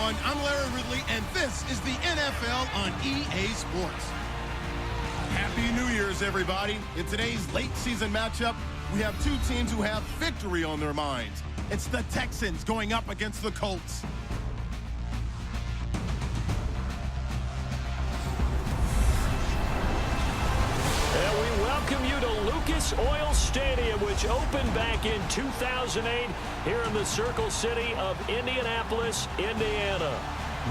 everyone. I'm Larry Ridley, and this is the NFL on EA Sports. Happy New Year's, everybody. In today's late season matchup, we have two teams who have victory on their minds. It's the Texans going up against the Colts. And we welcome you to Lucas Oil Stadium, which opened back in 2008 here in the Circle City of Indianapolis, Indiana.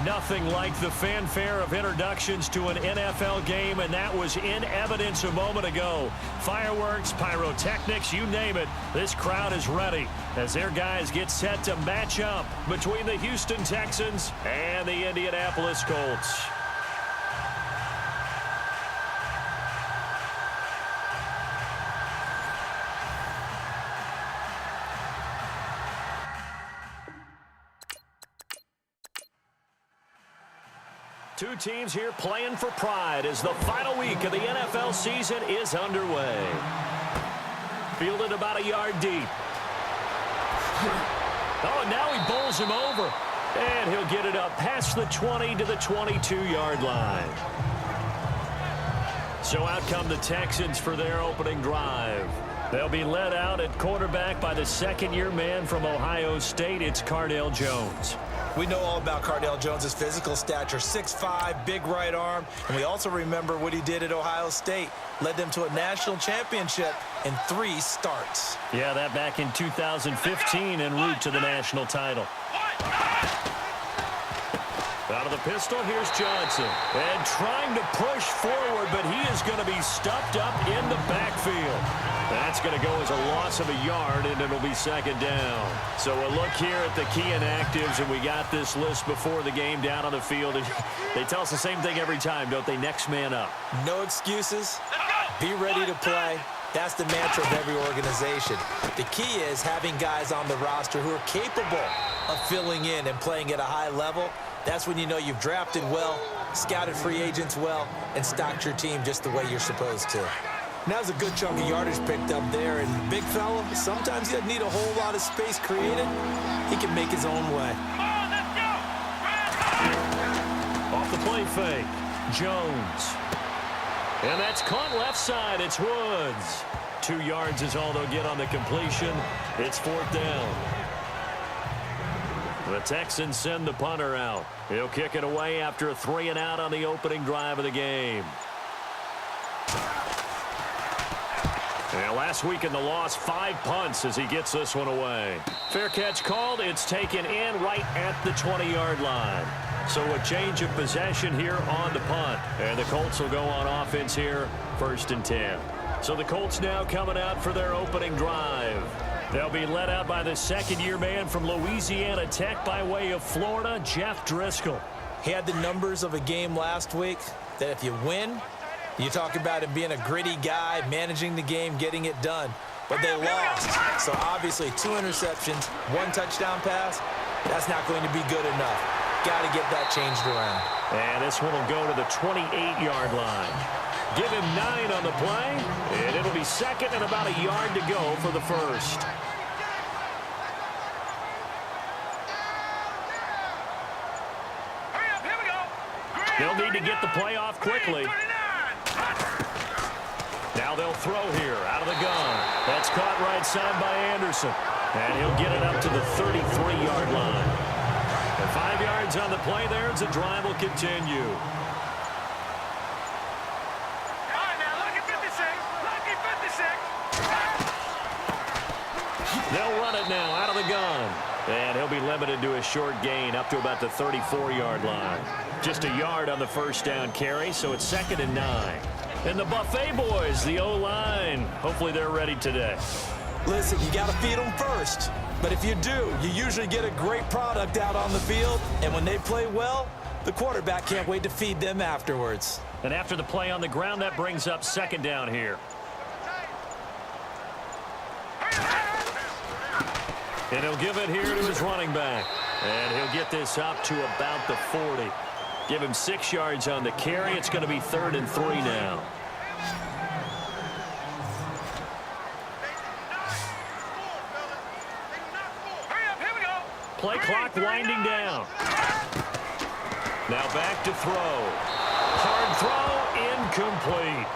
Nothing like the fanfare of introductions to an NFL game, and that was in evidence a moment ago. Fireworks, pyrotechnics, you name it, this crowd is ready as their guys get set to match up between the Houston Texans and the Indianapolis Colts. Two teams here playing for pride as the final week of the NFL season is underway. Fielded about a yard deep. Oh, and now he bowls him over. And he'll get it up past the 20 to the 22-yard line. So out come the Texans for their opening drive. They'll be led out at quarterback by the second-year man from Ohio State. It's Cardale Jones. We know all about Cardale Jones' physical stature, 6'5", big right arm, and we also remember what he did at Ohio State. Led them to a national championship in 3 starts. Yeah, that back in 2015 en route to the national title. Out of the pistol, here's Johnson. And trying to push forward, but he is going to be stuffed up in the backfield. That's going to go as a loss of a yard, and it'll be second down. So a look here at the key inactives, and we got this list before the game down on the field. And they tell us the same thing every time, don't they? Next man up. No excuses. Be ready to play. That's the mantra of every organization. The key is having guys on the roster who are capable of filling in and playing at a high level. That's when you know you've drafted well, scouted free agents well, and stocked your team just the way you're supposed to. Now's a good chunk of yardage picked up there, and big fella, sometimes he doesn't need a whole lot of space created. He can make his own way. Off the play fake, Jones. And that's caught left side. It's Woods. 2 yards is all they'll get on the completion. It's fourth down. The Texans send the punter out. He'll kick it away after a 3-and-out on the opening drive of the game. And last week in the loss, 5 punts as he gets this one away. Fair catch called. It's taken in right at the 20-yard line. So a change of possession here on the punt. And the Colts will go on offense here, 1st and 10. So the Colts now coming out for their opening drive. They'll be led out by the second-year man from Louisiana Tech by way of Florida, Jeff Driscoll. He had the numbers of a game last week that if you win, you talk about him being a gritty guy, managing the game, getting it done. But they lost. So obviously 2 interceptions, 1 touchdown pass, that's not going to be good enough. Got to get that changed around. And this one will go to the 28-yard line. Give him 9 on the play, and it'll be second and about a yard to go for the first. They'll need to get the play off quickly. Now they'll throw here out of the gun. That's caught right side by Anderson. And he'll get it up to the 33-yard line. And 5 yards on the play there as the drive will continue. They'll run it now out of the gun. And he'll be limited to a short gain up to about the 34-yard line. Just a yard on the first down carry, so it's 2nd and 9. And the Buffet boys, the O-line, hopefully they're ready today. Listen, you got to feed them first. But if you do, you usually get a great product out on the field. And when they play well, the quarterback can't wait to feed them afterwards. And after the play on the ground, that brings up 2nd down here. And he'll give it here to his running back. And he'll get this up to about the 40. Give him 6 yards on the carry. It's going to be 3rd and 3 now. Play clock winding down. Now back to throw. Hard throw, incomplete.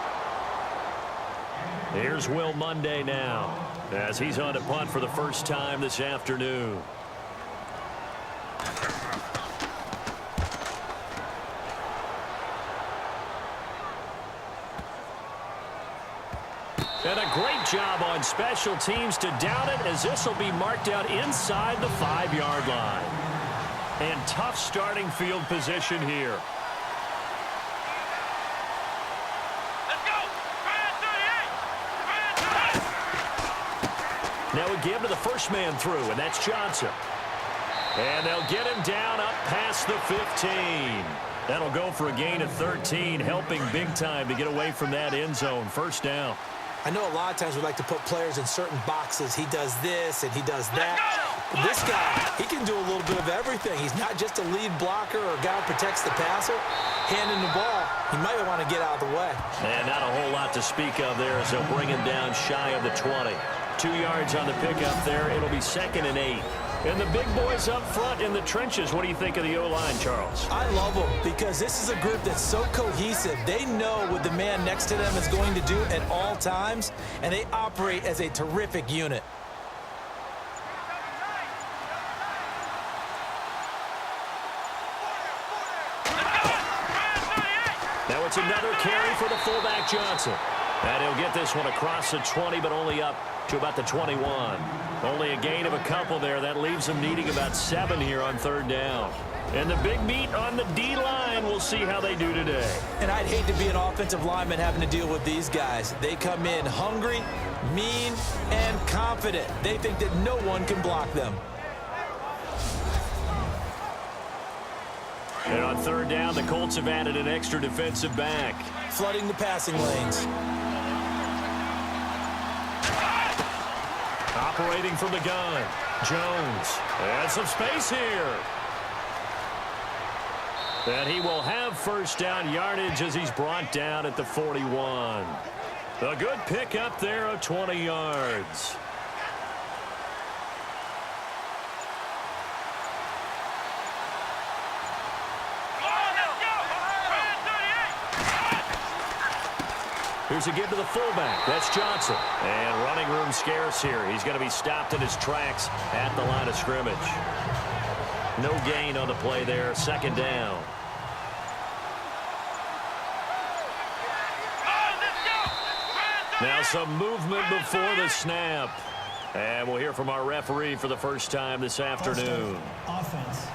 Here's Will Monday now, as he's on to punt for the first time this afternoon. And a great job on special teams to down it, as this will be marked out inside the 5-yard line. And tough starting field position here. Now we give to the first man through, and that's Johnson. And they'll get him down up past the 15. That'll go for a gain of 13, helping big time to get away from that end zone. First down. I know a lot of times we like to put players in certain boxes. He does this and he does that. But this guy, he can do a little bit of everything. He's not just a lead blocker or a guy who protects the passer. Handing the ball, he might want to get out of the way. And not a whole lot to speak of there, as they'll bring him down shy of the 20. 2 yards on the pickup there. It'll be 2nd and 8. And the big boys up front in the trenches. What do you think of the O-line, Charles? I love them because this is a group that's so cohesive. They know what the man next to them is going to do at all times, and they operate as a terrific unit. Now it's another carry for the fullback Johnson. And he'll get this one across the 20, but only up to about the 21. Only a gain of a couple there. That leaves them needing about 7 here on 3rd down. And the big meat on the D-line, we'll see how they do today. And I'd hate to be an offensive lineman having to deal with these guys. They come in hungry, mean, and confident. They think that no one can block them. And on 3rd down, the Colts have added an extra defensive back. Flooding the passing lanes. Operating from the gun, Jones. And some space here. And he will have first down yardage as he's brought down at the 41. A good pickup there of 20 yards. Here's a give to the fullback. That's Johnson. And running room scarce here. He's going to be stopped in his tracks at the line of scrimmage. No gain on the play there. 2nd down. Now some movement before the snap. And we'll hear from our referee for the first time this afternoon. Offense.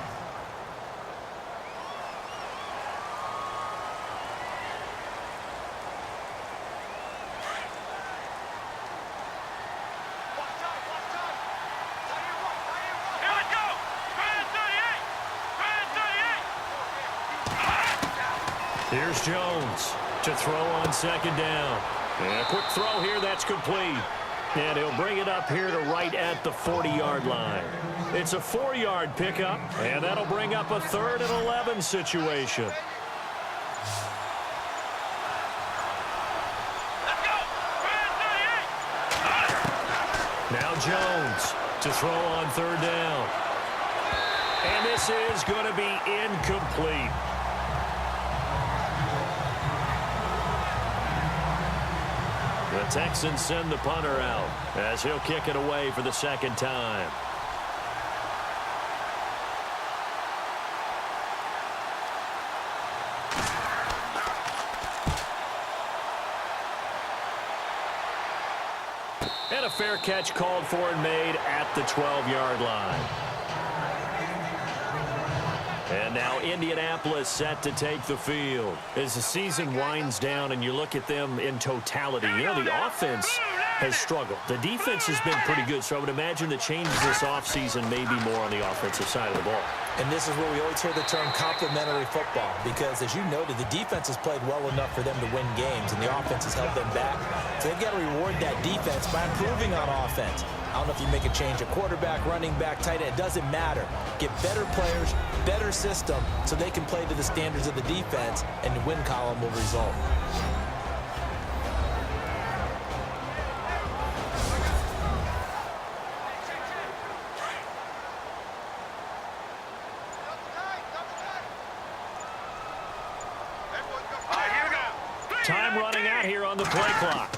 Here's Jones to throw on 2nd down. And a quick throw here, that's complete. And he'll bring it up here to right at the 40-yard line. It's a 4-yard pickup, and that'll bring up a 3rd and 11 situation. Now Jones to throw on 3rd down. And this is going to be incomplete. The Texans send the punter out as he'll kick it away for the 2nd time. And a fair catch called for and made at the 12-yard line. And now Indianapolis set to take the field. As the season winds down and you look at them in totality, you know, the offense has struggled. The defense has been pretty good, so I would imagine the changes this offseason may be more on the offensive side of the ball. And this is where we always hear the term complementary football, because as you noted, the defense has played well enough for them to win games, and the offense has held them back. So they've got to reward that defense by improving on offense. I don't know if you make a change at quarterback, running back, tight end. It doesn't matter. Get better players, better system, so they can play to the standards of the defense, and the win column will result. Time running out here on the play clock.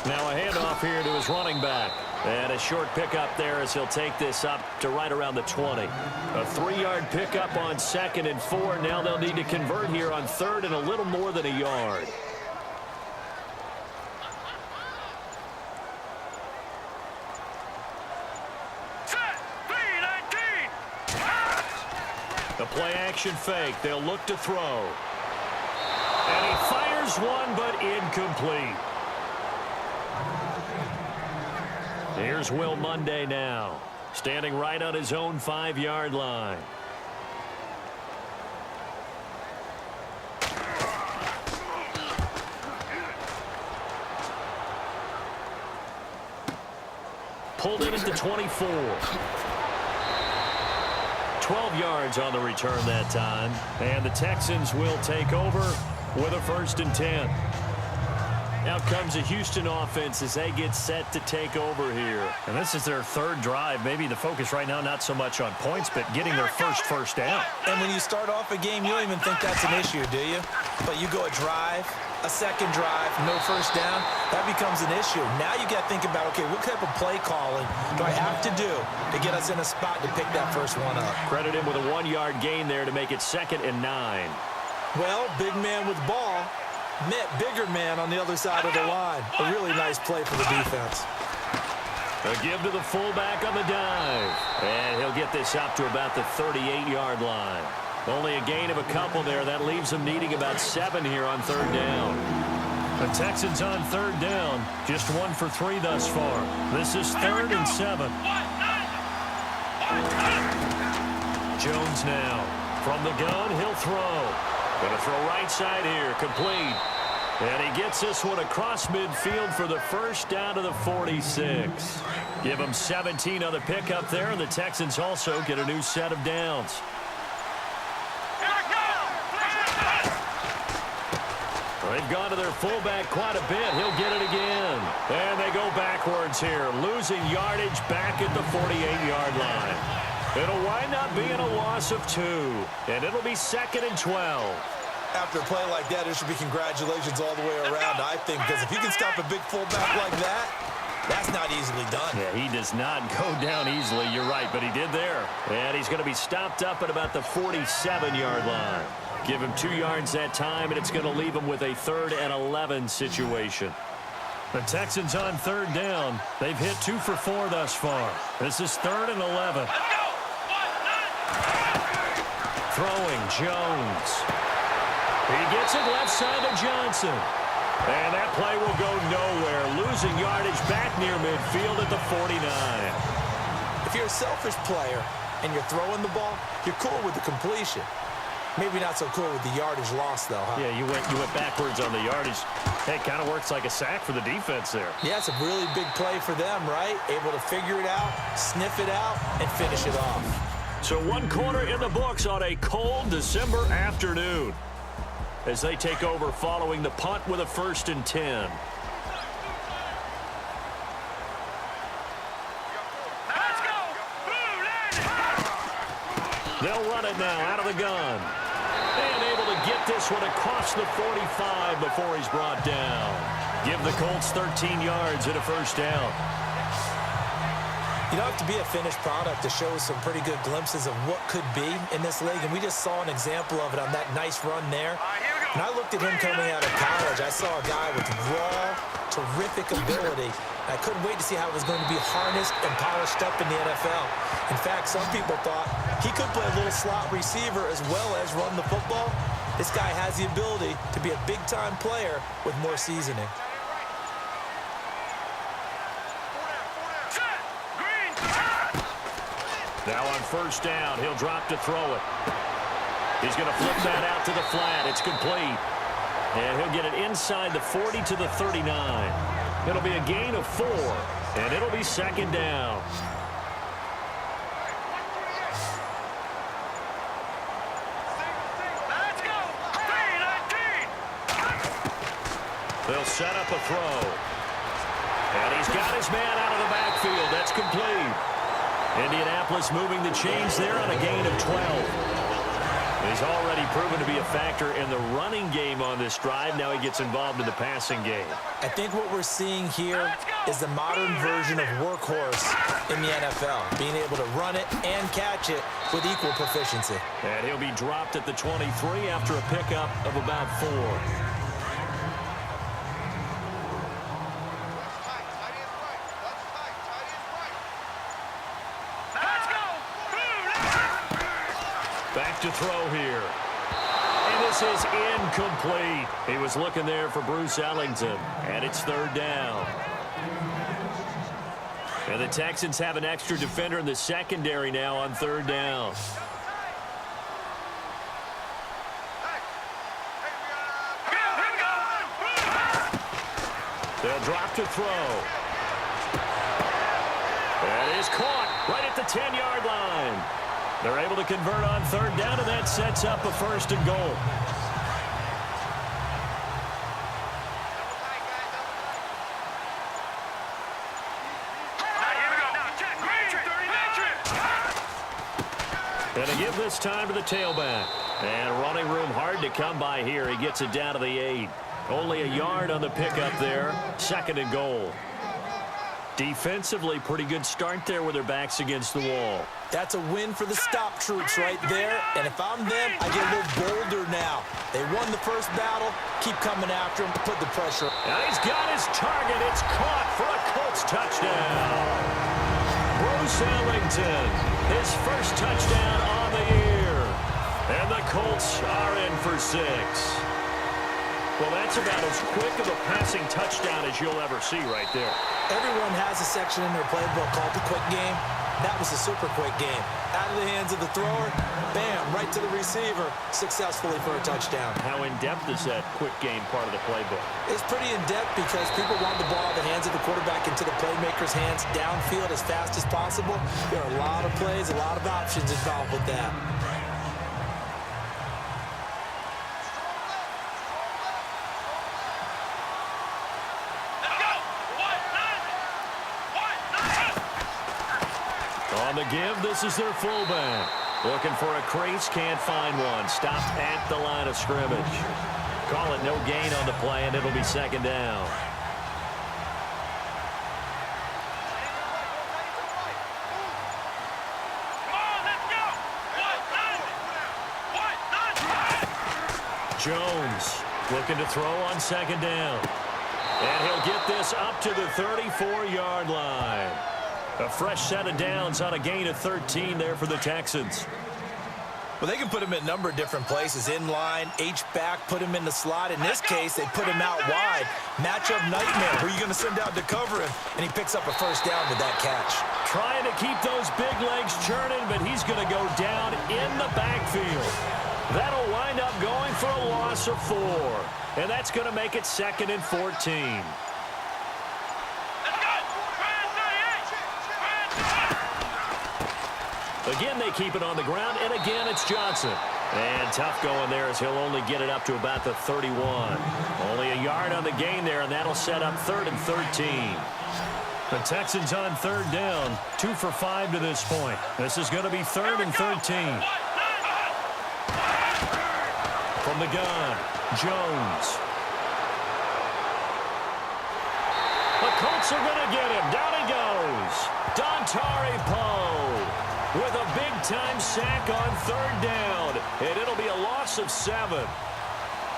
Now a handoff here to his running back. And a short pickup there as he'll take this up to right around the 20. A 3-yard pickup on 2nd and 4. Now they'll need to convert here on 3rd and a little more than a yard. The play action fake. They'll look to throw. And he fires one, but incomplete. Here's Will Monday now, standing right on his own 5-yard line. Pulled in at the 24. 12 yards on the return that time. And the Texans will take over with a 1st and 10. Now comes the Houston offense as they get set to take over here. And this is their 3rd drive. Maybe the focus right now not so much on points, but getting their first down. And when you start off a game, you don't even think that's an issue, do you? But you go a drive, a 2nd drive, no 1st down, that becomes an issue. Now you got to think about, okay, what type of play calling do I have to do to get us in a spot to pick that first one up? Credit him with a 1-yard gain there to make it 2nd and 9. Well, big man with ball met bigger man on the other side of the line. A really nice play for the defense. A give to the fullback on the dive. And he'll get this up to about the 38-yard line. Only a gain of a couple there. That leaves them needing about 7 here on 3rd down. The Texans on 3rd down. Just 1 for 3 thus far. This is 3rd and 7. Jones now. From the gun, he'll throw. Going to throw right side here. Complete. And he gets this one across midfield for the 1st down to the 46. Give him 17 on the pickup there, and the Texans also get a new set of downs. They've gone to their fullback quite a bit. He'll get it again. And they go backwards here, losing yardage back at the 48-yard line. It'll wind up being a loss of 2, and it'll be 2nd and 12. After a play like that, there should be congratulations all the way around, I think, because if you can stop a big fullback like that, that's not easily done. Yeah, he does not go down easily, you're right, but he did there. And he's going to be stopped up at about the 47-yard line. Give him 2 yards that time, and it's going to leave him with a 3rd and 11 situation. The Texans on 3rd down. They've hit 2 for 4 thus far. This is 3rd and 11. Throwing, Jones. He gets it left side to Johnson. And that play will go nowhere. Losing yardage back near midfield at the 49. If you're a selfish player and you're throwing the ball, you're cool with the completion. Maybe not so cool with the yardage loss, though, huh? Yeah, you went backwards on the yardage. Hey, it kind of works like a sack for the defense there. Yeah, it's a really big play for them, right? Able to figure it out, sniff it out, and finish it off. So 1 quarter in the books on a cold December afternoon as they take over following the punt with a 1st and 10. They'll run it now out of the gun. And able to get this one across the 45 before he's brought down. Give the Colts 13 yards and a 1st down. You don't have to be a finished product to show some pretty good glimpses of what could be in this league, and we just saw an example of it on that nice run there. When I looked at him coming out of college, I saw a guy with raw, terrific ability. I couldn't wait to see how it was going to be harnessed and polished up in the NFL. In fact, some people thought he could play a little slot receiver as well as run the football. This guy has the ability to be a big-time player with more seasoning. Now on 1st down, he'll drop to throw it. He's going to flip that out to the flat. It's complete. And he'll get it inside the 40 to the 39. It'll be a gain of 4, and it'll be 2nd down. They'll set up a throw. And he's got his man out of the backfield. That's complete. Indianapolis moving the chains there on a gain of 12. He's already proven to be a factor in the running game on this drive. Now he gets involved in the passing game. I think what we're seeing here is the modern version of workhorse in the NFL, being able to run it and catch it with equal proficiency. And he'll be dropped at the 23 after a pickup of about 4. Back to throw here. And this is incomplete. He was looking there for Bruce Ellington. And it's 3rd down. And the Texans have an extra defender in the secondary now on 3rd down. They'll drop to throw. That is caught right at the 10-yard line. They're able to convert on 3rd down, and that sets up a 1st and goal. And a give this time to the tailback. And running room hard to come by here. He gets it down to the 8. Only a yard on the pickup there. 2nd and goal. Defensively, pretty good start there with their backs against the wall. That's a win for the stop troops right there. And if I'm them, I get a little bolder now. They won the first battle. Keep coming after him. Put the pressure. And he's got his target. It's caught for a Colts touchdown. Bruce Ellington, his first touchdown on the year. And the Colts are in for 6. Well, that's about as quick of a passing touchdown as you'll ever see right there. Everyone has a section in their playbook called the quick game. That was a super quick game. Out of the hands of the thrower, bam, right to the receiver, successfully for a touchdown. How in-depth is that quick game part of the playbook? It's pretty in-depth because people want the ball in the hands of the quarterback into the playmaker's hands downfield as fast as possible. There are a lot of plays, a lot of options involved with that. On the give, this is their fullback. Looking for a crease, can't find one. Stopped at the line of scrimmage. Call it no gain on the play, and it'll be 2nd down. Jones looking to throw on 2nd down. And he'll get this up to the 34-yard line. A fresh set of downs on a gain of 13 there for the Texans. Well, they can put him in a number of different places. In line, H-back, put him in the slot. In this case, they put him out wide. Matchup nightmare. Who are you going to send out to cover him? And he picks up a 1st down with that catch. Trying to keep those big legs churning, but he's going to go down in the backfield. That'll wind up going for a loss of 4. And that's going to make it 2nd and 14. Again, they keep it on the ground, and again, it's Johnson. And tough going there as he'll only get it up to about the 31. Only a yard on the gain there, and that'll set up 3rd and 13. The Texans on 3rd down, 2 for 5 to this point. This is going to be 3rd and 13. From the gun, Jones. The Colts are going to get him. Down he goes. Dontari Poe with a big-time sack on 3rd down. And it'll be a loss of 7.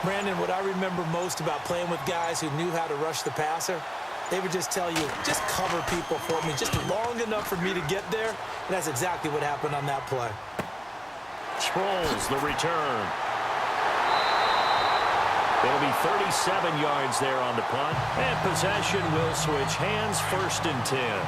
Brandon, what I remember most about playing with guys who knew how to rush the passer, they would just tell you, just cover people for me, just long enough for me to get there. And that's exactly what happened on that play. Sproles, the return. It'll be 37 yards there on the punt. And possession will switch hands, 1st and 10.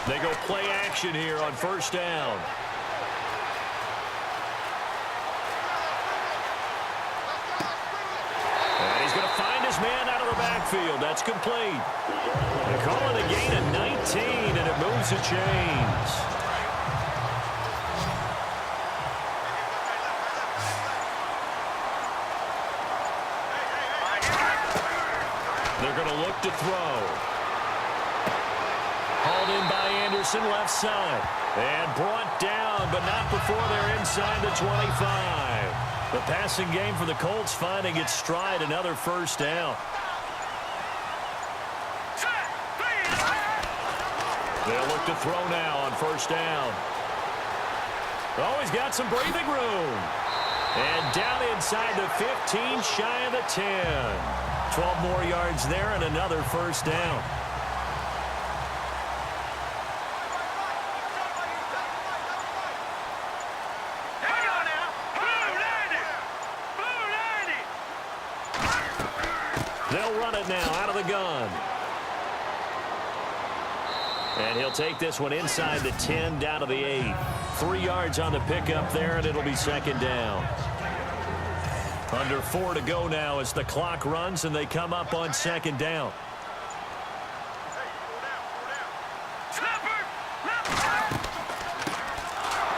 They go play action here on 1st down. And he's going to find his man out of the backfield. That's complete. They call it a gain of 19, and it moves the chains. They're going to look to throw. Hauled in by Anderson, left side. And brought down, but not before they're inside the 25. The passing game for the Colts finding its stride, another first down. They'll look to throw now on first down. Oh, he's got some breathing room. And down inside the 15, shy of the 10. 12 more yards there and another first down. They'll run it now out of the gun. And he'll take this one inside the 10, down to the 8. 3 yards on the pickup there, and it'll be second down. Under 4 to go now as the clock runs, and they come up on second down.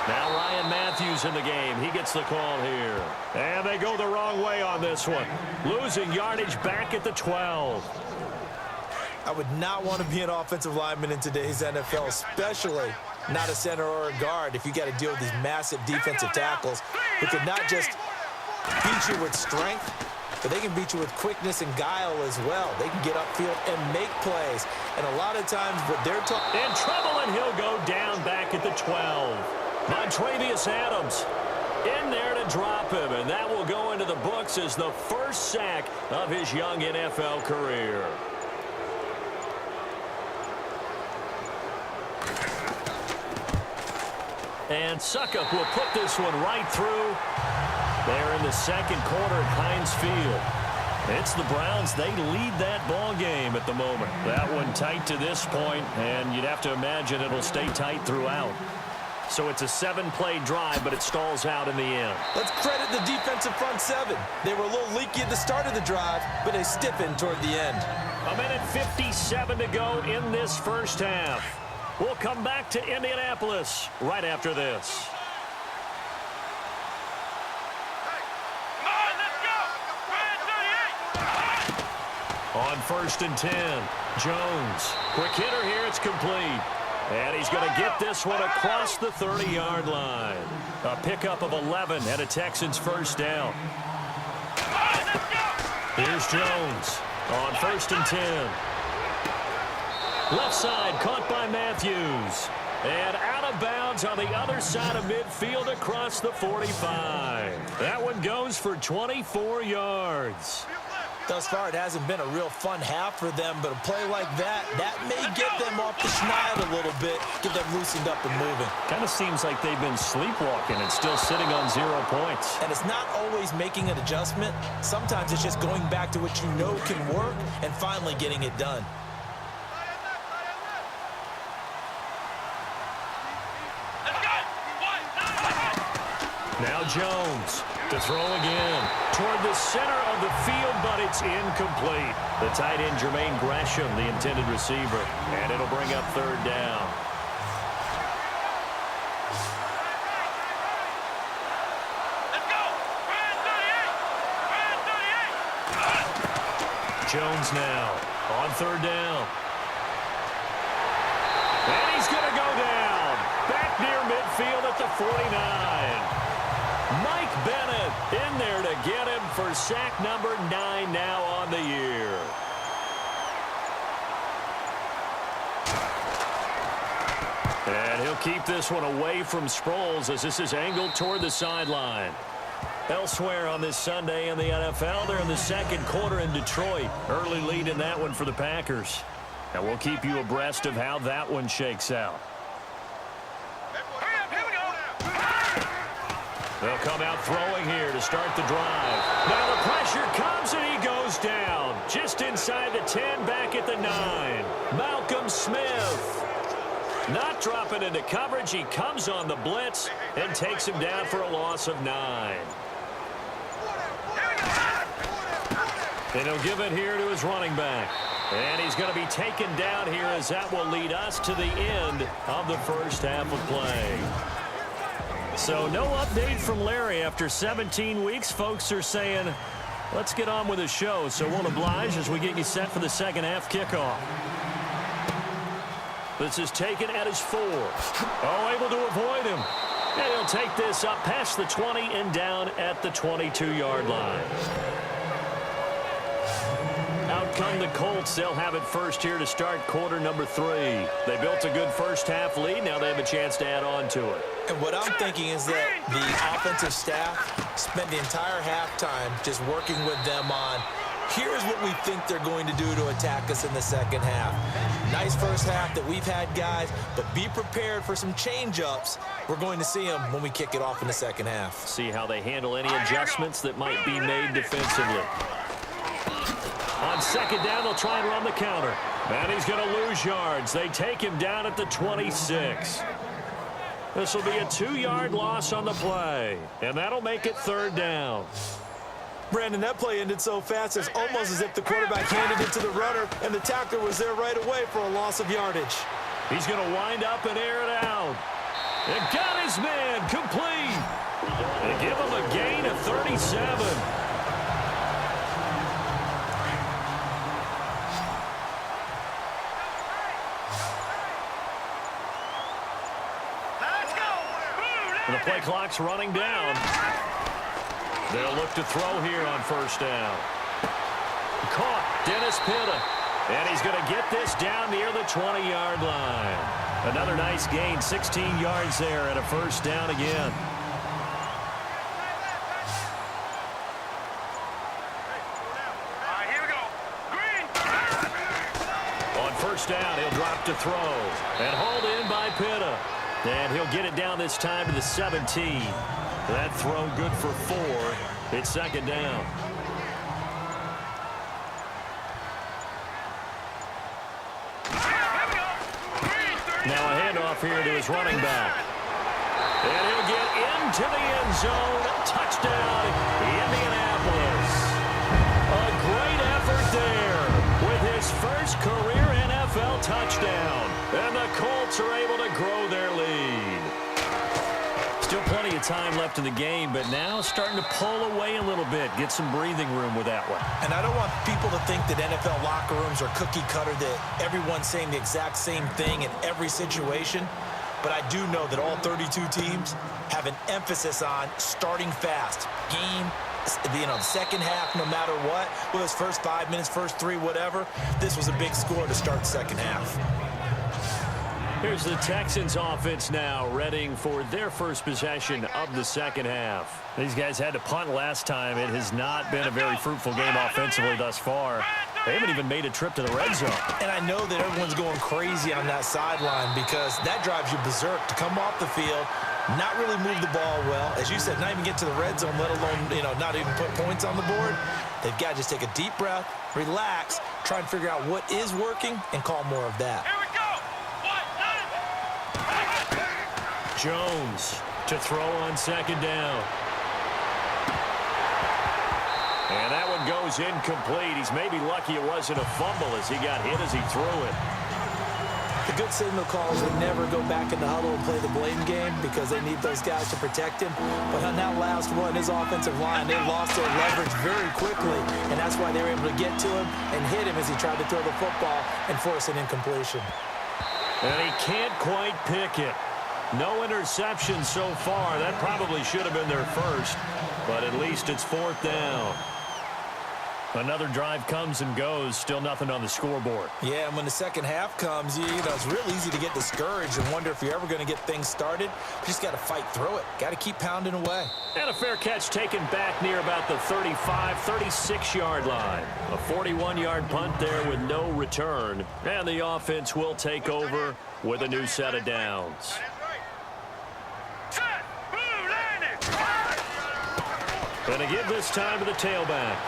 Now Ryan Matthews in the game. He gets the call here. And they go the wrong way on this one. Losing yardage back at the 12. I would not want to be an offensive lineman in today's NFL, especially not a center or a guard, if you got to deal with these massive defensive tackles who could not just beat you with strength, but they can beat you with quickness and guile as well. They can get upfield and make plays. And a lot of times what they're talking... In trouble, and he'll go down back at the 12. Montravius Adams in there to drop him, and that will go into the books as the first sack of his young NFL career. And Suckup will put this one right through. They're in the second quarter at Heinz Field. It's the Browns. They lead that ball game at the moment. That one tight to this point, and you'd have to imagine it'll stay tight throughout. So it's a 7-play drive, but it stalls out in the end. Let's credit the defensive front seven. They were a little leaky at the start of the drive, but they stiffened toward the end. A minute 57 to go in this first half. We'll come back to Indianapolis right after this. On 1st and 10, Jones. Quick hitter here, it's complete. And he's going to get this one across the 30-yard line. A pickup of 11 and a Texans first down. Here's Jones on 1st and 10. Left side, caught by Matthews. And out of bounds on the other side of midfield across the 45. That one goes for 24 yards. Thus far, it hasn't been a real fun half for them, but a play like that may get them off the schneid a little bit, get them loosened up and moving. Kind of seems like they've been sleepwalking and still sitting on 0 points. And it's not always making an adjustment. Sometimes it's just going back to what you know can work and finally getting it done. Now Jones to throw again toward the center of the field, but it's incomplete. The tight end Jermaine Gresham, the intended receiver, and it'll bring up 3rd down. Let's go! Jones now on 3rd down. And he's going to go down. Back near midfield at the 49. Mike Bennett in there to get him for sack number 9 now on the year. And he'll keep this one away from Sproles as this is angled toward the sideline. Elsewhere on this Sunday in the NFL, they're in the second quarter in Detroit. Early lead in that one for the Packers. And we'll keep you abreast of how that one shakes out. They'll come out throwing here to start the drive. Now the pressure comes and he goes down. Just inside the 10, back at the 9. Malcolm Smith. Not dropping into coverage. He comes on the blitz and takes him down for a loss of 9. And he'll give it here to his running back. And he's going to be taken down here as that will lead us to the end of the first half of play. So no update from Larry after 17 weeks. Folks are saying Let's get on with the show, so we'll oblige as we get you set for the second half kickoff. This is taken at his 4. Oh, able to avoid him. And he'll take this up past the 20 and down at the 22-yard line. Out come the Colts. They'll have it first here to start quarter number 3. They built a good first half lead. Now they have a chance to add on to it. And what I'm thinking is that the offensive staff spent the entire halftime just working with them on, here's what we think they're going to do to attack us in the second half. Nice first half that we've had, guys, but be prepared for some change-ups. We're going to see them when we kick it off in the second half. See how they handle any adjustments that might be made defensively. On second down, they'll try and run the counter. And he's going to lose yards. They take him down at the 26. This will be a 2-yard loss on the play. And that'll make it third down. Brandon, that play ended so fast, it's almost as if the quarterback handed it to the runner, and the tackler was there right away for a loss of yardage. He's going to wind up and air it out. And got his man complete. They give him a gain of 37. The play clock's running down. They'll look to throw here on first down. Caught, Dennis Pitta. And he's going to get this down near the 20-yard line. Another nice gain, 16 yards there and a first down again. Here we go. Green. On first down, he'll drop to throw. And hauled in by Pitta. And he'll get it down this time to the 17. That throw good for 4. It's second down. Now a handoff here to his running back. And he'll get into the end zone. Touchdown, Indianapolis. A great effort there with his first career NFL touchdown. And the Colts are able to grow their lead. Still plenty of time left in the game, but now starting to pull away a little bit. Get some breathing room with that one. And I don't want people to think that NFL locker rooms are cookie cutter, that everyone's saying the exact same thing in every situation. But I do know that all 32 teams have an emphasis on starting fast. Game, the second half, no matter what, whether it's first 5 minutes, first 3, whatever, this was a big score to start the second half. Here's the Texans offense now, readying for their first possession of the second half. These guys had to punt last time. It has not been a very fruitful game offensively thus far. They haven't even made a trip to the red zone. And I know that everyone's going crazy on that sideline because that drives you berserk to come off the field, not really move the ball well. As you said, not even get to the red zone, let alone, not even put points on the board. They've got to just take a deep breath, relax, try and figure out what is working, and call more of that. Jones to throw on second down. And that one goes incomplete. He's maybe lucky it wasn't a fumble as he got hit as he threw it. The good signal calls would never go back in the huddle and play the blame game because they need those guys to protect him. But on that last one, his offensive line, they lost their leverage very quickly, and that's why they were able to get to him and hit him as he tried to throw the football and force an incompletion. And he can't quite pick it. No interception so far. That probably should have been their first, but at least it's fourth down. Another drive comes and goes. Still nothing on the scoreboard. Yeah, and when the second half comes, it's real easy to get discouraged and wonder if you're ever going to get things started. You just got to fight through it. Got to keep pounding away. And a fair catch taken back near about the 35, 36-yard line. A 41-yard punt there with no return. And the offense will take over with a new set of downs. Going to give this time to the tailback.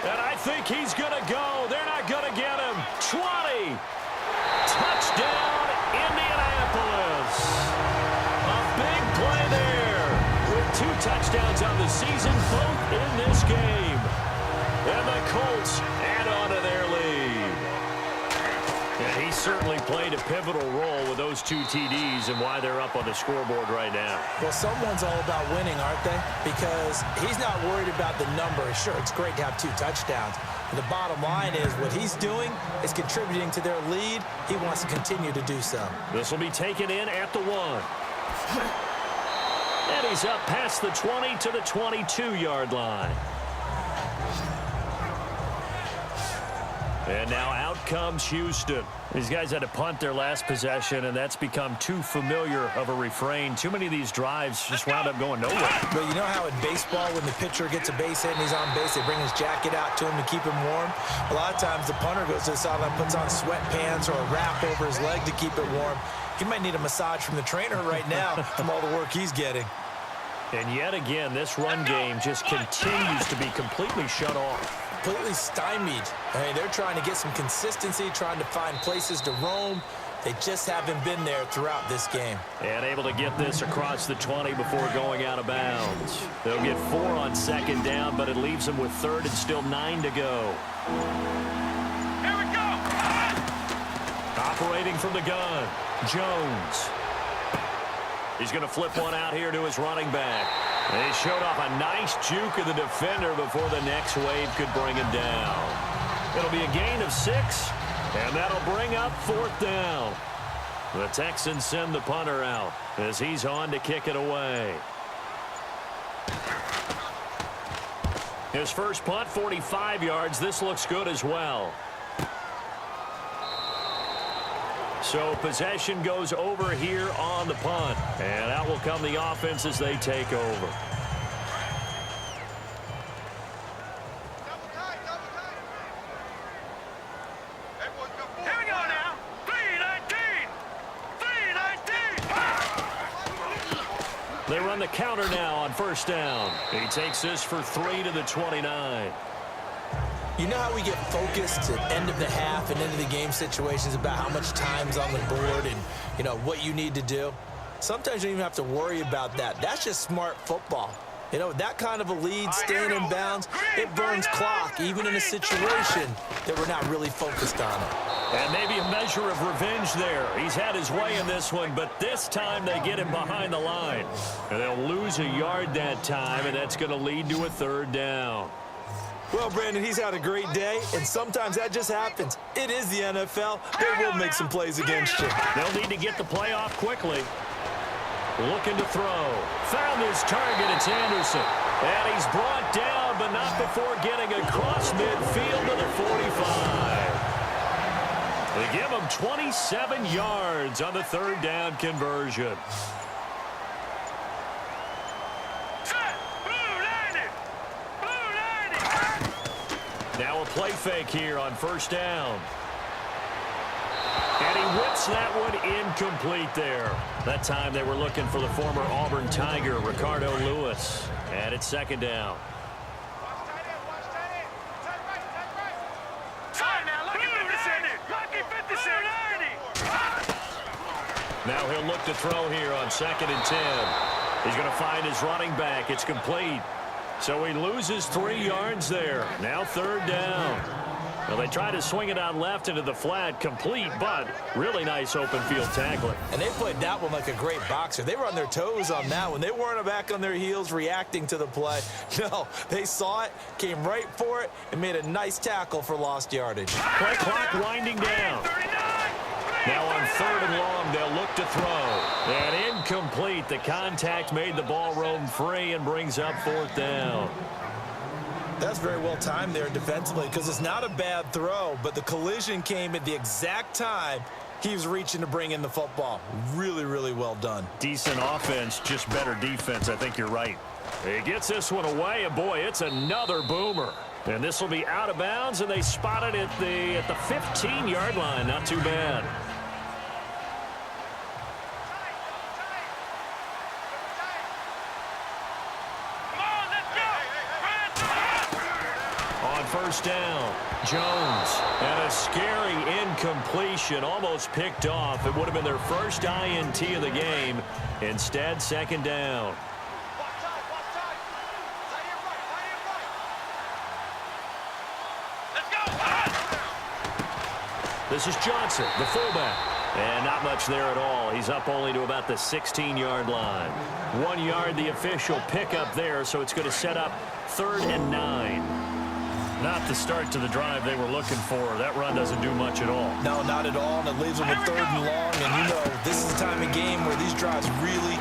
And I think he's going to go. They're not going to get him. 20. Touchdown, Indianapolis. A big play there with 2 touchdowns on the season, both in this game. And the Colts add on to their lead. And he certainly played a pivotal role with those 2 TDs and why they're up on the scoreboard right now. Well, someone's all about winning, aren't they? Because he's not worried about the number. Sure, it's great to have 2 touchdowns. But the bottom line is what he's doing is contributing to their lead. He wants to continue to do so. This will be taken in at the 1. And he's up past the 20 to the 22-yard line. And now out comes Houston. These guys had to punt their last possession, and that's become too familiar of a refrain. Too many of these drives just wound up going nowhere. But you know how in baseball, when the pitcher gets a base hit and he's on base, they bring his jacket out to him to keep him warm? A lot of times the punter goes to the sideline, puts on sweatpants or a wrap over his leg to keep it warm. He might need a massage from the trainer right now from all the work he's getting. And yet again, this run game just continues to be completely shut off. Completely stymied. I mean, they're trying to get some consistency, trying to find places to roam. They just haven't been there throughout this game. And able to get this across the 20 before going out of bounds. They'll get 4 on second down, but it leaves them with 3rd and still 9 to go. Here we go. Operating from the gun, Jones. He's going to flip one out here to his running back. They showed off a nice juke of the defender before the next wave could bring him down. It'll be a gain of 6, and that'll bring up 4th down. The Texans send the punter out as he's on to kick it away. His first punt, 45 yards. This looks good as well. So possession goes over here on the punt. And out will come the offense as they take over. Here we go now. 3-19. 3-19. They run the counter now on first down. He takes this for 3 to the 29. You know how we get focused at end of the half and into the game situations about how much time's on the board and, you know, what you need to do? Sometimes you don't even have to worry about that. That's just smart football. You know, that kind of a lead, staying in bounds, it burns clock, even in a situation that we're not really focused on it. And maybe a measure of revenge there. He's had his way in this one, but this time they get him behind the line. And they'll lose a yard that time, and that's going to lead to a 3rd down. Well, Brandon, he's had a great day, and sometimes that just happens. It is the NFL. They will make some plays against you. They'll need to get the play off quickly. Looking to throw. Found his target. It's Anderson. And he's brought down, but not before getting across midfield to the 45. They give him 27 yards on the 3rd down conversion. Now a play fake here on first down. And he whips that one incomplete there. That time they were looking for the former Auburn Tiger, Ricardo Lewis. And it's 2nd down. Now he'll look to throw here on 2nd and 10. He's going to find his running back. It's complete. So he loses 3 yards there. Now 3rd down. Well, they try to swing it out left into the flat, complete, but really nice open field tackling. And they played that one like a great boxer. They were on their toes on that one. They weren't back on their heels reacting to the play. No, they saw it, came right for it, and made a nice tackle for lost yardage. Play clock winding down. Now on 3rd and long, they'll look to throw. And incomplete. The contact made the ball roam free and brings up 4th down. That's very well timed there defensively because it's not a bad throw, but the collision came at the exact time he was reaching to bring in the football. Really, really well done. Decent offense, just better defense. I think you're right. He gets this one away, and boy, it's another boomer. And this will be out of bounds, and they spot it at the 15-yard line. Not too bad. First down, Jones, and a scary incompletion, almost picked off. It would have been their first INT of the game. Instead, 2nd down. This is Johnson, the fullback. And not much there at all. He's up only to about the 16-yard line. 1 yard, the official pickup there, so it's going to set up 3rd and 9. Not the start to the drive they were looking for. That run doesn't do much at all. No, not at all, and it leaves them with 3rd and long. And you know, this is the time of game where these drives really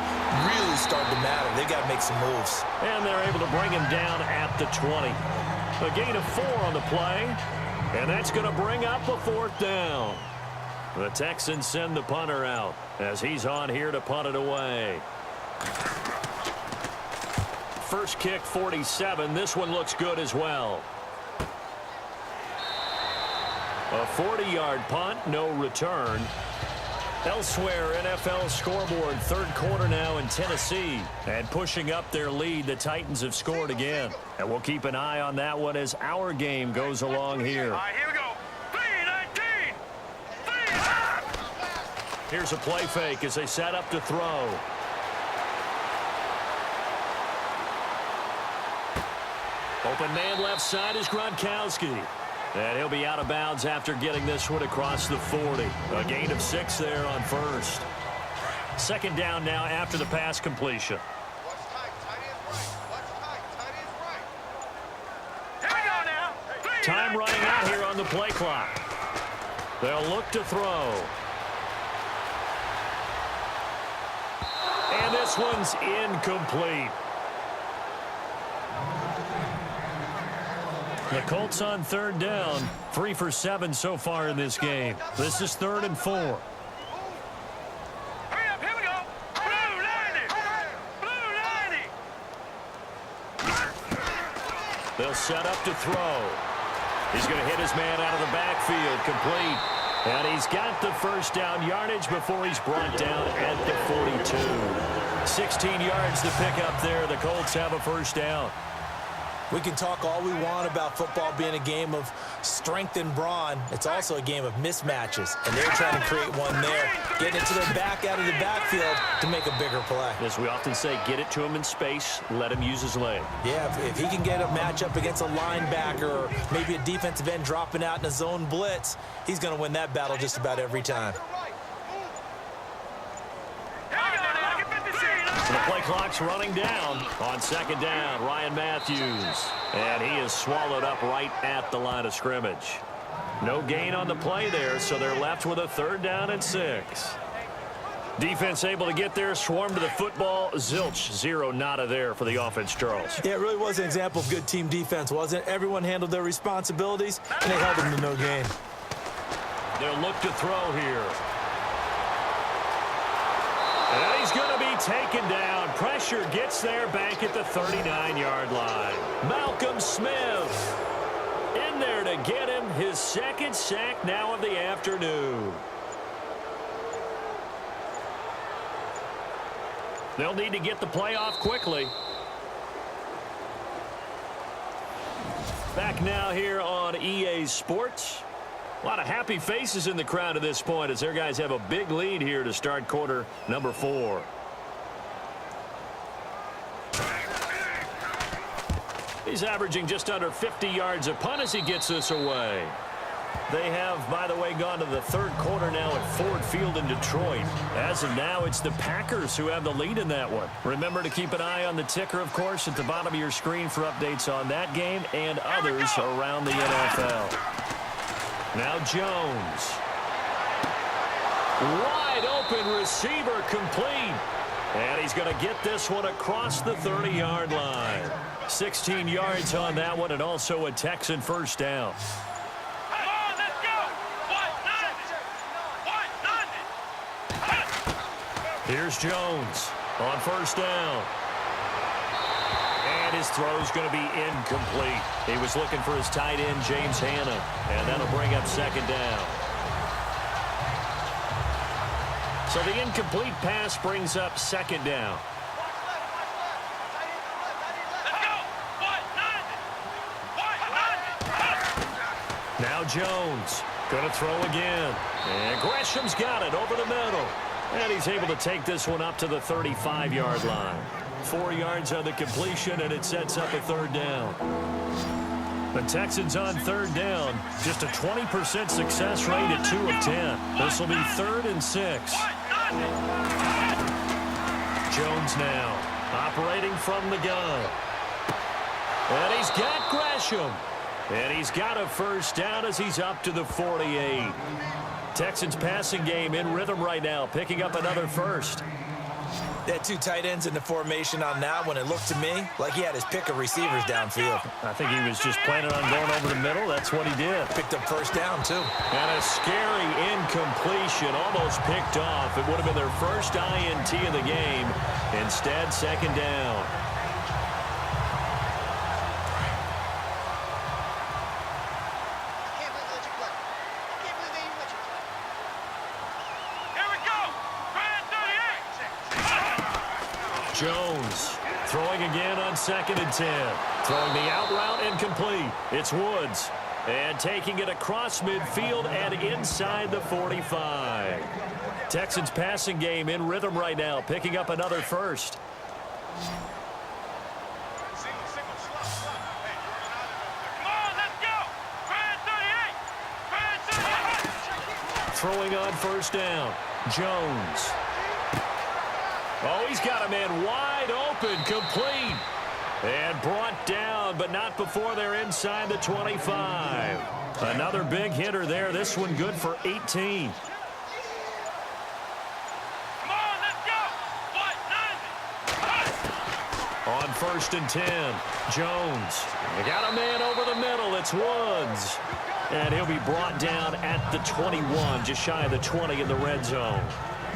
start to matter. They got to make some moves. And they're able to bring him down at the 20. A gain of 4 on the play, and that's going to bring up a 4th down. The Texans send the punter out as he's on here to punt it away. First kick, 47. This one looks good as well. A 40-yard punt, no return. Elsewhere, NFL scoreboard, 3rd quarter now in Tennessee. And pushing up their lead, the Titans have scored again. And we'll keep an eye on that one as our game goes along here. All right, here we go. 3-19. Here's a play fake as they set up to throw. Open man left side is Gronkowski. And he'll be out of bounds after getting this one across the 40. A gain of 6 there on first. 2nd down now after the pass completion. Time running out here on the play clock. They'll look to throw. And this one's incomplete. The Colts on 3rd down, 3 for 7 so far in this game. This is 3rd and 4. Hurry up, here we go. Blue 90. They'll set up to throw. He's going to hit his man out of the backfield, complete. And he's got the first down yardage before he's brought down at the 42. 16 yards to pick up there. The Colts have a first down. We can talk all we want about football being a game of strength and brawn. It's also a game of mismatches, and they're trying to create one there, getting it to their back out of the backfield to make a bigger play. As we often say, get it to him in space, let him use his leg. Yeah, if he can get a matchup against a linebacker or maybe a defensive end dropping out in a zone blitz, he's going to win that battle just about every time. The play clock's running down on 2nd down. Ryan Matthews. And he is swallowed up right at the line of scrimmage. No gain on the play there, so they're left with a 3rd down and 6. Defense able to get there, swarm to the football. Zilch, 0 nada there for the offense, Charles. Yeah, it really was an example of good team defense, wasn't it? Everyone handled their responsibilities, and they held them to no gain. They'll look to throw here. And he's going to be taken down. Pressure gets there back at the 39-yard line. Malcolm Smith in there to get him his 2nd sack now of the afternoon. They'll need to get the play off quickly. Back now here on EA Sports. A lot of happy faces in the crowd at this point as their guys have a big lead here to start quarter number 4. He's averaging just under 50 yards a punt as he gets this away. They have, by the way, gone to the 3rd quarter now at Ford Field in Detroit. As of now, it's the Packers who have the lead in that one. Remember to keep an eye on the ticker, of course, at the bottom of your screen for updates on that game and others around the NFL. Now Jones. Wide open receiver complete. And he's going to get this one across the 30-yard line. 16 yards on that one and also a Texan first down. Come on, let's go. 1-9. Here's Jones on first down. And his throw's going to be incomplete. He was looking for his tight end, James Hanna, and that'll bring up 2nd down. So the incomplete pass brings up 2nd down. Let's go. 1-9. Now Jones going to throw again. And Gresham's got it over the middle. And he's able to take this one up to the 35-yard line. 4 yards on the completion, and it sets up a 3rd down. The Texans on third down. Just a 20% success rate at 2 of 10. This will be 3rd and 6. Jones now operating from the gun. And he's got Gresham. And he's got a first down as he's up to the 48. Texans passing game in rhythm right now, picking up another first. They had 2 tight ends in the formation on that one. It looked to me like he had his pick of receivers downfield. I think he was just planning on going over the middle. That's what he did. Picked up first down, too. And a scary incompletion, almost picked off. It would have been their first INT of the game. Instead, second down. Jones throwing again on 2nd and 10. Throwing the out route incomplete. It's Woods. And taking it across midfield and inside the 45. Texans passing game in rhythm right now, picking up another first. Throwing on first down. Jones. Oh, he's got a man wide open, complete. And brought down, but not before they're inside the 25. Another big hitter there. This one good for 18. On 1st and 10, Jones. They got a man over the middle. It's Woods. And he'll be brought down at the 21, just shy of the 20 in the red zone.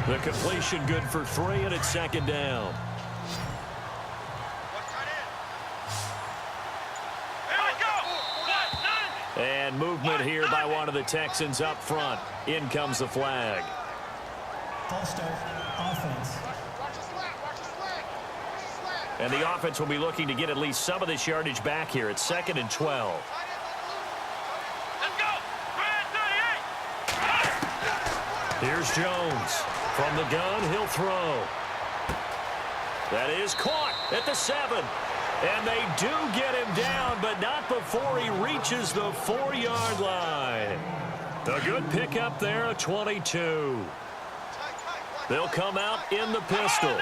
The completion good for 3, and it's second down. And movement here by one of the Texans up front. In comes the flag. False start, offense. And the offense will be looking to get at least some of this yardage back here. It's 2nd and 12. Here's Jones. From the gun, he'll throw. That is caught at the 7. And they do get him down, but not before he reaches the 4-yard line. A good pickup there, a 22. They'll come out in the pistol.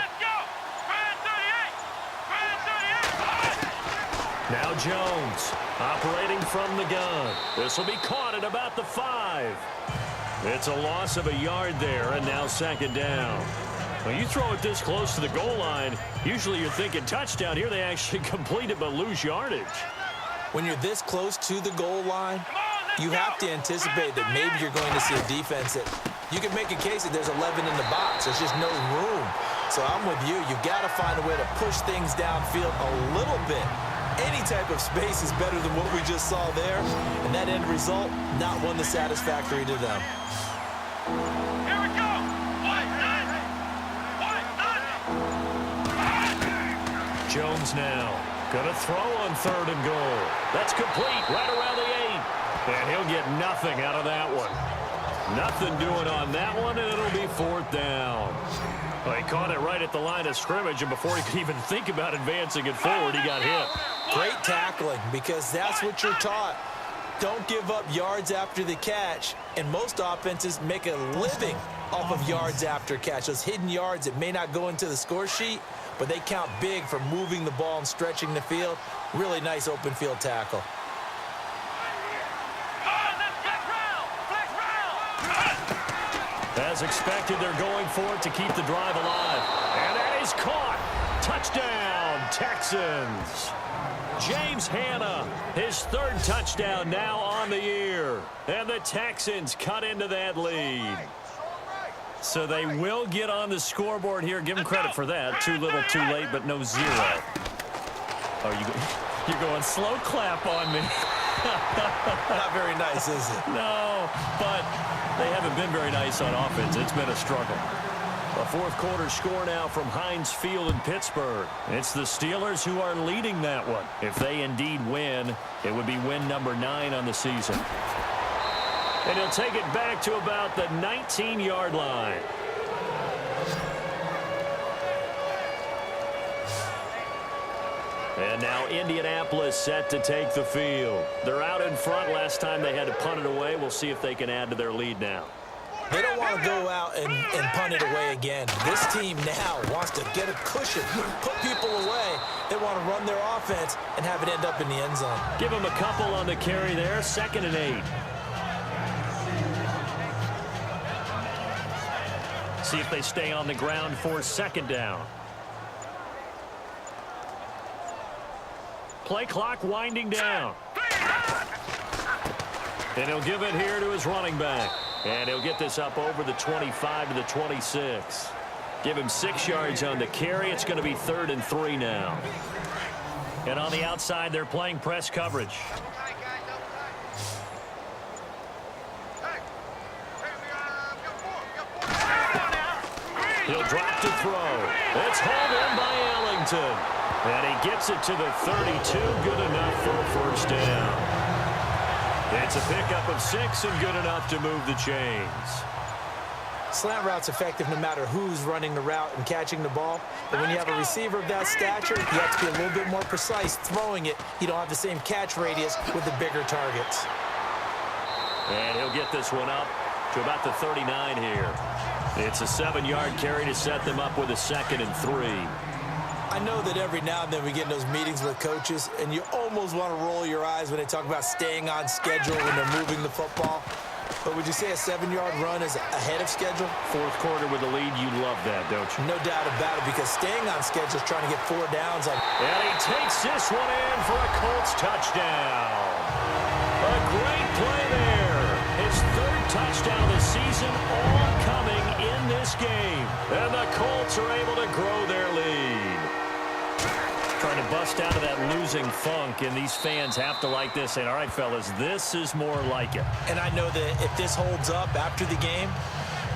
Now Jones operating from the gun. This will be caught at about the 5. It's a loss of a yard there, and now second down. When you throw it this close to the goal line, usually you're thinking touchdown. Here they actually complete it but lose yardage. When you're this close to the goal line, you have to anticipate that maybe you're going to see a defense that you can make a case that there's 11 in the box. There's just no room. So I'm with you. You've got to find a way to push things downfield a little bit. Any type of space is better than what we just saw there. And that end result, not one that's satisfactory to them. Here we go. Jones now gonna throw on 3rd and goal. That's complete right around the 8. And he'll get nothing out of that one. Nothing doing on that one, and it'll be 4th down. Well, he caught it right at the line of scrimmage, and before he could even think about advancing it forward, he got hit. Great tackling, because that's what you're taught. Don't give up yards after the catch, and most offenses make a living off of yards after catch. Those hidden yards that may not go into the score sheet, but they count big for moving the ball and stretching the field. Really nice open field tackle. As expected, they're going for it to keep the drive alive. And that is caught. Touchdown, Texans. James Hanna, his 3rd touchdown now on the year. And the Texans cut into that lead. So they will get on the scoreboard here. Give them credit for that. Too little, too late, but no 0. Oh, you're going slow clap on me. Not very nice, is it? No, but they haven't been very nice on offense. It's been a struggle. A 4th quarter score now from Heinz Field in Pittsburgh. It's the Steelers who are leading that one. If they indeed win, it would be win number 9 on the season. And he'll take it back to about the 19-yard line. And now Indianapolis set to take the field. They're out in front. Last time they had to punt it away. We'll see if they can add to their lead now. They don't want to go out and punt it away again. This team now wants to get a cushion, put people away. They want to run their offense and have it end up in the end zone. Give them a couple on the carry there. 2nd and 8. See if they stay on the ground for 2nd down. Play clock winding down. And he'll give it here to his running back. And he'll get this up over the 25 to the 26. Give him 6 yards on the carry. It's going to be 3rd and 3 now. And on the outside, they're playing press coverage. He'll drop to throw. It's hauled in by Ellington. And he gets it to the 32. Good enough for a 1st down. It's a pickup of 6 and good enough to move the chains. Slant route's effective no matter who's running the route and catching the ball. But when you have a receiver of that stature, you have to be a little bit more precise throwing it. You don't have the same catch radius with the bigger targets. And he'll get this one up to about the 39 here. It's a 7-yard carry to set them up with a 2nd and 3. I know that every now and then we get in those meetings with coaches, and you almost want to roll your eyes when they talk about staying on schedule when they're moving the football. But would you say a 7-yard run is ahead of schedule? 4th quarter with the lead, you love that, don't you? No doubt about it, because staying on schedule is trying to get 4 downs. And he takes this one in for a Colts touchdown. A great play there. His 3rd touchdown of the season, all coming in this game. And the Colts are able to grow their lead. Trying to bust out of that losing funk, and these fans have to like this. And all right, fellas, this is more like it. And I know that if this holds up after the game,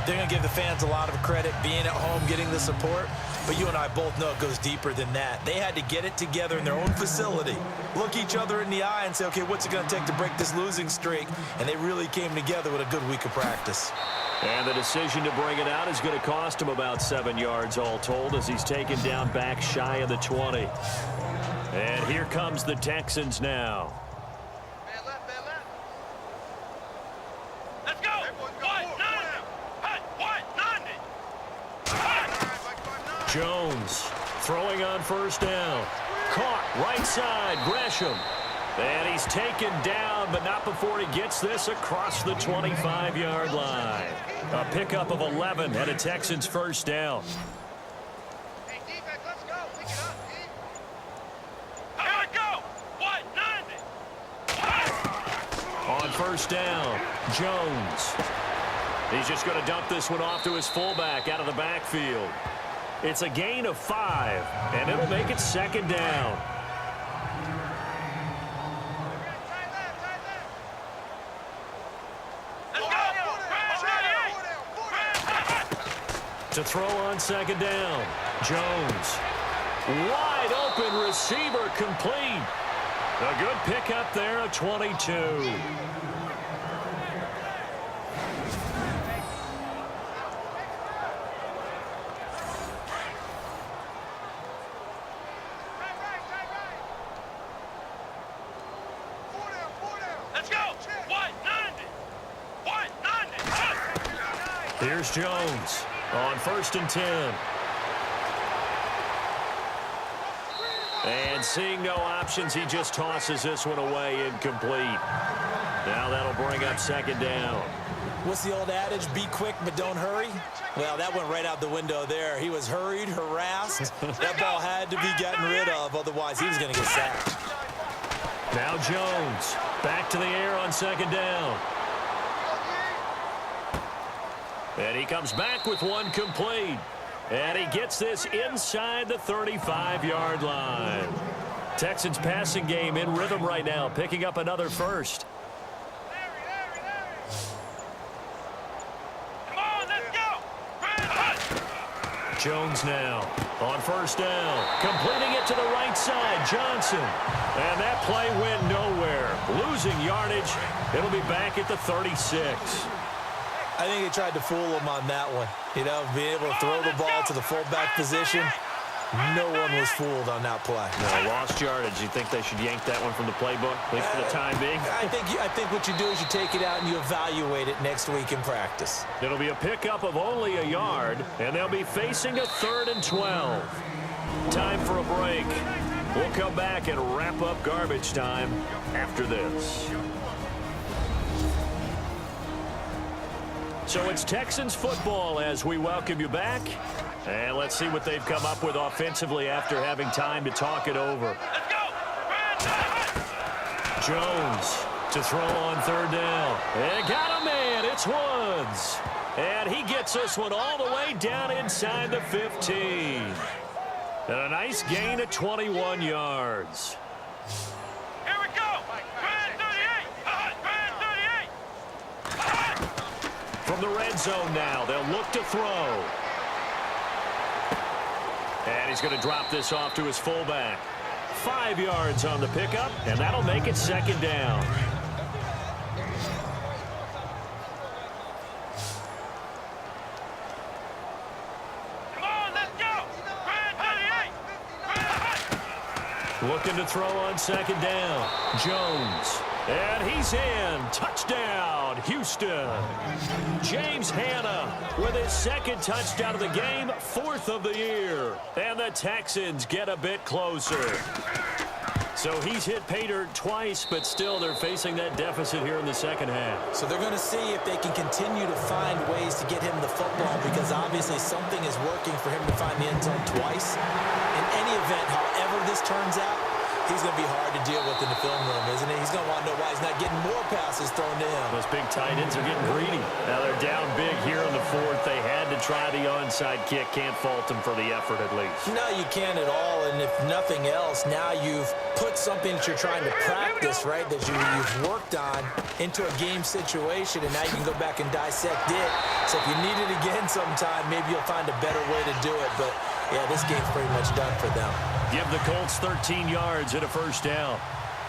they're going to give the fans a lot of credit, being at home, getting the support. But you and I both know it goes deeper than that. They had to get it together in their own facility, look each other in the eye and say, okay, what's it going to take to break this losing streak? And they really came together with a good week of practice. And the decision to bring it out is going to cost him about 7 yards all told as he's taken down back shy of the 20. And here comes the Texans now. Let's go. Jones throwing on 1st down. Caught right side, Gresham. And he's taken down, but not before he gets this across the 25-yard line. A pickup of 11 and a Texans 1st down. Hey, defense, let's go. Pick it up, D. Here we go. What? 90. On 1st down, Jones. He's just going to dump this one off to his fullback out of the backfield. It's a gain of 5, and it'll make it 2nd down. To throw on 2nd down, Jones. Wide open receiver complete. A good pickup there, a 22. Let's go. What? 90. What? 90. Here's Jones on 1st and 10. And seeing no options, he just tosses this one away incomplete. Now that'll bring up 2nd down. What's the old adage? Be quick, but don't hurry? Well, that went right out the window there. He was hurried, harassed. That ball had to be gotten rid of, otherwise he was going to get sacked. Now Jones back to the air on 2nd down. And he comes back with one complete. And he gets this inside the 35-yard line. Texans passing game in rhythm right now, picking up another 1st. Come on, let's go. Jones now on 1st down, completing it to the right side, Johnson. And that play went nowhere. Losing yardage. It'll be back at the 36. I think they tried to fool him on that one. You know, being able to throw the ball to the fullback position. No one was fooled on that play. No, lost yardage. You think they should yank that one from the playbook, at least for the time being? I think what you do is you take it out and you evaluate it next week in practice. It'll be a pickup of only a yard, and they'll be facing a 3rd and 12. Time for a break. We'll come back and wrap up garbage time after this. So it's Texans football as we welcome you back. And let's see what they've come up with offensively after having time to talk it over. Let's go! Jones to throw on 3rd down. And got a man. It's Woods. And he gets this one all the way down inside the 15. And a nice gain of 21 yards. Here we go! Grand 38! From the red zone now, they'll look to throw. And he's going to drop this off to his fullback. 5 yards on the pickup, and that'll make it 2nd down. Come on, let's go! Grand 38! Looking to throw on 2nd down. Jones. And he's in. Touchdown, Houston. James Hanna with his 2nd touchdown of the game, 4th of the year. And the Texans get a bit closer. So he's hit pay dirt twice, but still they're facing that deficit here in the 2nd half. So they're going to see if they can continue to find ways to get him the football, because obviously something is working for him to find the end zone twice. In any event, however this turns out, he's going to be hard to deal with in the film room, isn't he? He's going to want to know why he's not getting more passes thrown to him. Those big tight ends are getting greedy. Now they're down big here in the 4th. They had to try the onside kick. Can't fault them for the effort at least. No, you can't at all. And if nothing else, now you've put something that you're trying to practice, right, that you've worked on into a game situation, and now you can go back and dissect it. So if you need it again sometime, maybe you'll find a better way to do it. But, yeah, this game's pretty much done for them. Give the Colts 13 yards and a 1st down.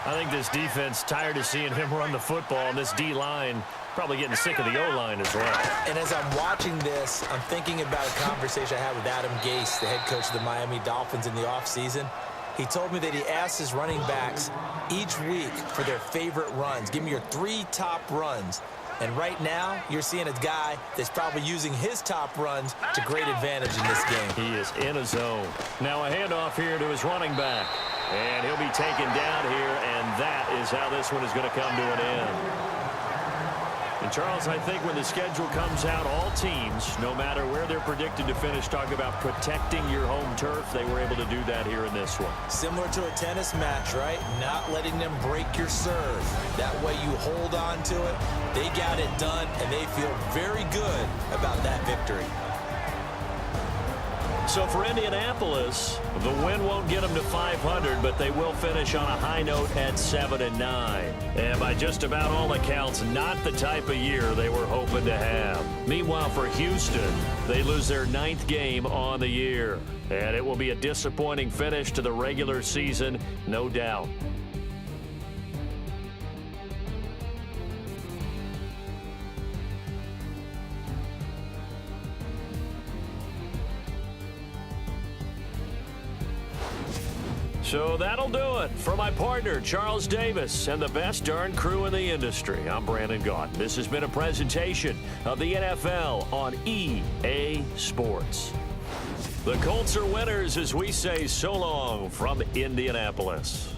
I think this defense tired of seeing him run the football, and this D-line probably getting sick of the O-line as well. And as I'm watching this, I'm thinking about a conversation I had with Adam Gase, the head coach of the Miami Dolphins in the offseason. He told me that he asked his running backs each week for their favorite runs. Give me your 3 top runs. And right now, you're seeing a guy that's probably using his top runs to great advantage in this game. He is in a zone. Now a handoff here to his running back. And he'll be taken down here, and that is how this one is going to come to an end. And, Charles, I think when the schedule comes out, all teams, no matter where they're predicted to finish, talk about protecting your home turf. They were able to do that here in this one. Similar to a tennis match, right? Not letting them break your serve. That way you hold on to it. They got it done, and they feel very good about that victory. So for Indianapolis, the win won't get them to 500, but they will finish on a high note at 7-9. And by just about all accounts, not the type of year they were hoping to have. Meanwhile, for Houston, they lose their 9th game on the year. And it will be a disappointing finish to the regular season, no doubt. So that'll do it. For my partner, Charles Davis, and the best darn crew in the industry, I'm Brandon Gaunt. This has been a presentation of the NFL on EA Sports. The Colts are winners as we say so long from Indianapolis.